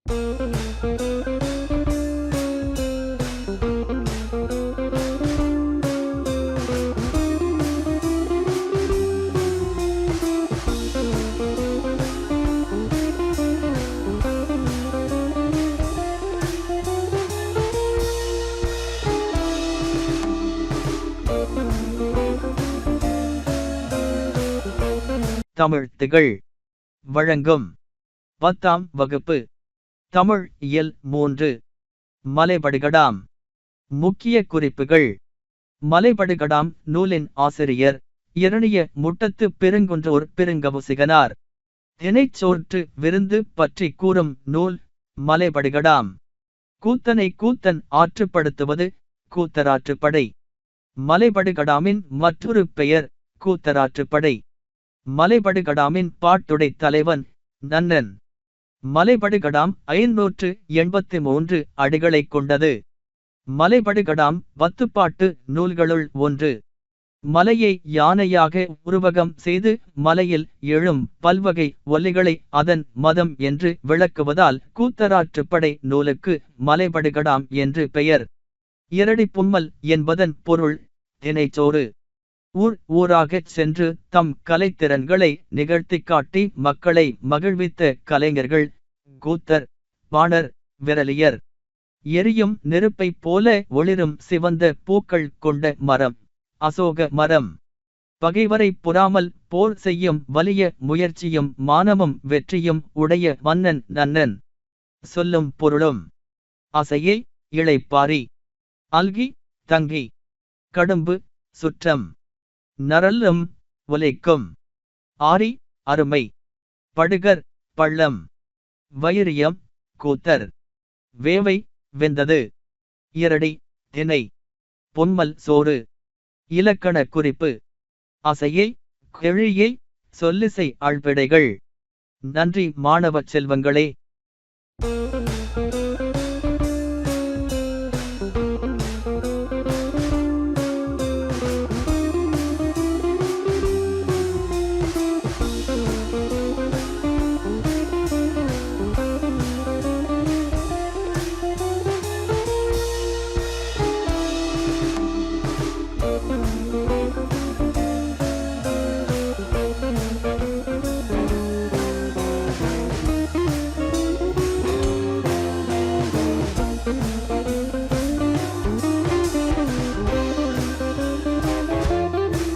தமிழ் திகழ் வழங்கும் 10ஆம் வகுப்பு தமிழ் இயல் 3 மலைபடுகடாம். முக்கிய குறிப்புகள். மலைபடுகடாம் நூலின் ஆசிரியர் இரணிய முட்டத்து பெருங்குன்றூர் பெருங்கவுசிகனார். தினைச்சோற்று விருந்து பற்றி கூறும் நூல் மலைபடுகடாம். கூத்தனை கூத்தன் ஆற்றுப்படுத்துவது கூத்தராற்றுப்படை. மலைபடுகடாமின் மற்றொரு பெயர் கூத்தராற்றுப்படை. மலைபடுகடாமின் பாட்டுடை தலைவன் நன்னன். மலைபடுகடாம் 583 அடிகளைக் கொண்டது. மலைபடுகடாம் 10 பாட்டு நூல்களுள் ஒன்று. மலையை யானையாக உருவகம் செய்து மலையில் எழும் பல்வகை ஒலிகளை அதன் மதம் என்று விளக்குவதால் கூத்தராற்றுப்படை நூலுக்கு மலைபடுகடாம் என்று பெயர். இரடி பும்மல் என்பதன் பொருள் தினைச்சோறு. ஊர் ஊராகச் சென்று தம் கலைத்திறன்களை நிகழ்த்திக் காட்டி மக்களை மகிழ்வித்த கலைஞர்கள் கூத்தர், பாணர், விரலியர். எரியும் நெருப்பைப் போல ஒளிரும் சிவந்த பூக்கள் கொண்ட மரம் அசோக மரம். பகைவரை புறாமல் போர் செய்யும் வலிய முயற்சியும் மானமும் வெற்றியும் உடைய மன்னன் நன்னன். சொல்லும் பொருளும் அசையை இளைப்பாரி, அல்கி தங்கி, கடும்பு சுற்றம், நரல்லும் உலைக்கும், ஆரி அருமை, படுகர் பள்ளம், வைரியம் கூத்தர், வேவை வெந்தது, இரடி தினை, பொன்மல் சோறு. இலக்கண குறிப்பு. அசையை கெழியை சொல்லிசை ஆழ்பிடைகள். நன்றி மாணவ செல்வங்களே.